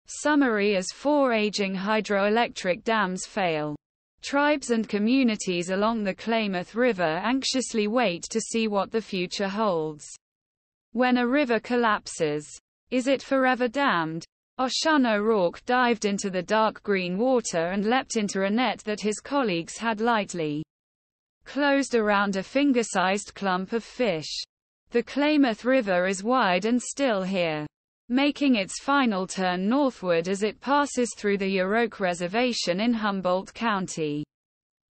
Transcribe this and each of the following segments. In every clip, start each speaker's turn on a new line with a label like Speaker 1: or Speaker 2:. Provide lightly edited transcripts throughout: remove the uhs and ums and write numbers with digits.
Speaker 1: Summary: as 4 aging hydroelectric dams fail, tribes and communities along the Klamath River anxiously wait to see what the future holds. When a river collapses, is it forever dammed? Oshun O'Rourke dived into the dark green water and leapt into a net that his colleagues had lightly closed around a finger-sized clump of fish. The Klamath River is wide and still here, making its final turn northward as it passes through the Yurok reservation in Humboldt County.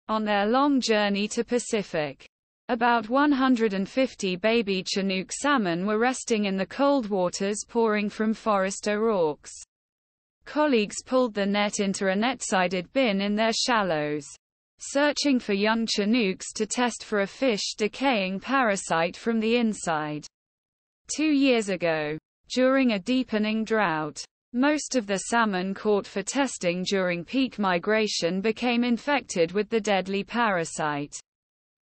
Speaker 1: On their long journey to Pacific, about 150 baby chinook salmon were resting in the cold waters pouring from Forest O'Rourke's. Colleagues pulled the net into a net-sided bin in their shallows, searching for young chinooks to test for a fish-decaying parasite from the inside. 2 years ago, during a deepening drought, most of the salmon caught for testing during peak migration became infected with the deadly parasite.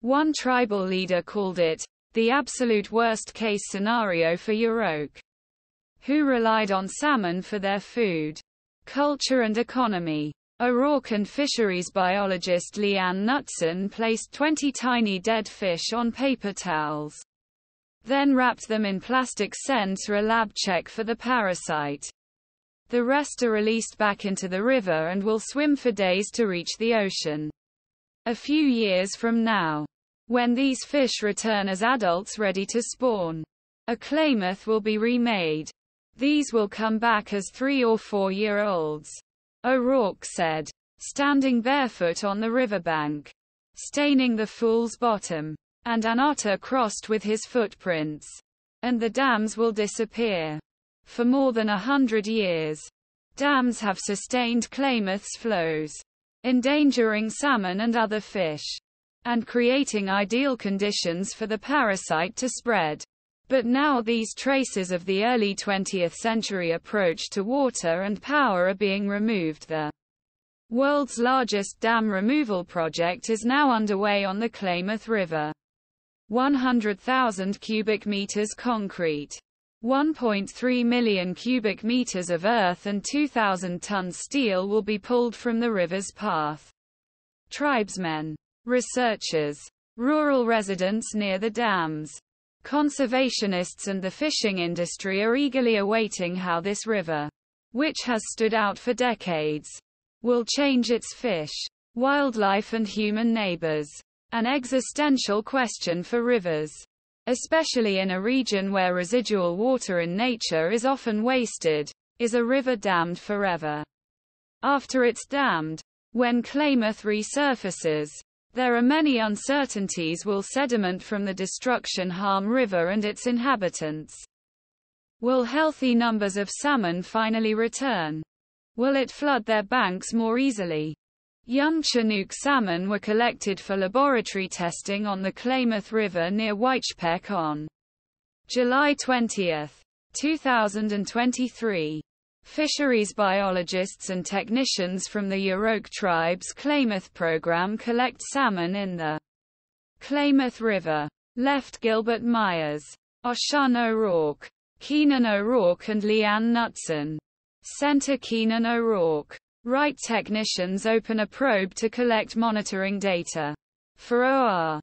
Speaker 1: One tribal leader called it the absolute worst-case scenario for Yurok, who relied on salmon for their food, culture and economy. O'Rourke and fisheries biologist Leanne Knutson placed 20 tiny dead fish on paper towels, then wrapped them in plastic sent to a lab check for the parasite. The rest are released back into the river and will swim for days to reach the ocean. A few years from now, when these fish return as adults ready to spawn, a Klamath will be remade. These will come back as 3- or 4-year-olds, O'Rourke said, standing barefoot on the riverbank, staining the fool's bottom, and an otter crossed with his footprints. And the dams will disappear. For more than 100 years, dams have sustained Klamath's flows, endangering salmon and other fish, and creating ideal conditions for the parasite to spread. But now these traces of the early 20th century approach to water and power are being removed. The world's largest dam removal project is now underway on the Klamath River. 100,000 cubic meters concrete, 1.3 million cubic meters of earth and 2,000 tons steel will be pulled from the river's path. Tribesmen, researchers, rural residents near the dams, conservationists and the fishing industry are eagerly awaiting how this river, which has stood out for decades, will change its fish, wildlife and human neighbors. An existential question for rivers, especially in a region where residual water in nature is often wasted. Is a river dammed forever? After it's dammed, when Klamath resurfaces, there are many uncertainties. Will sediment from the destruction harm river and its inhabitants? Will healthy numbers of salmon finally return? Will it flood their banks more easily? Young chinook salmon were collected for laboratory testing on the Klamath River near Whitechpeck on July 20, 2023. Fisheries biologists and technicians from the Yurok tribe's Klamath program collect salmon in the Klamath River. Left: Gilbert Myers, Oshun O'Rourke, Keenan O'Rourke and Leanne Knutson. Center: Keenan O'Rourke. Right: technicians open a probe to collect monitoring data for OR.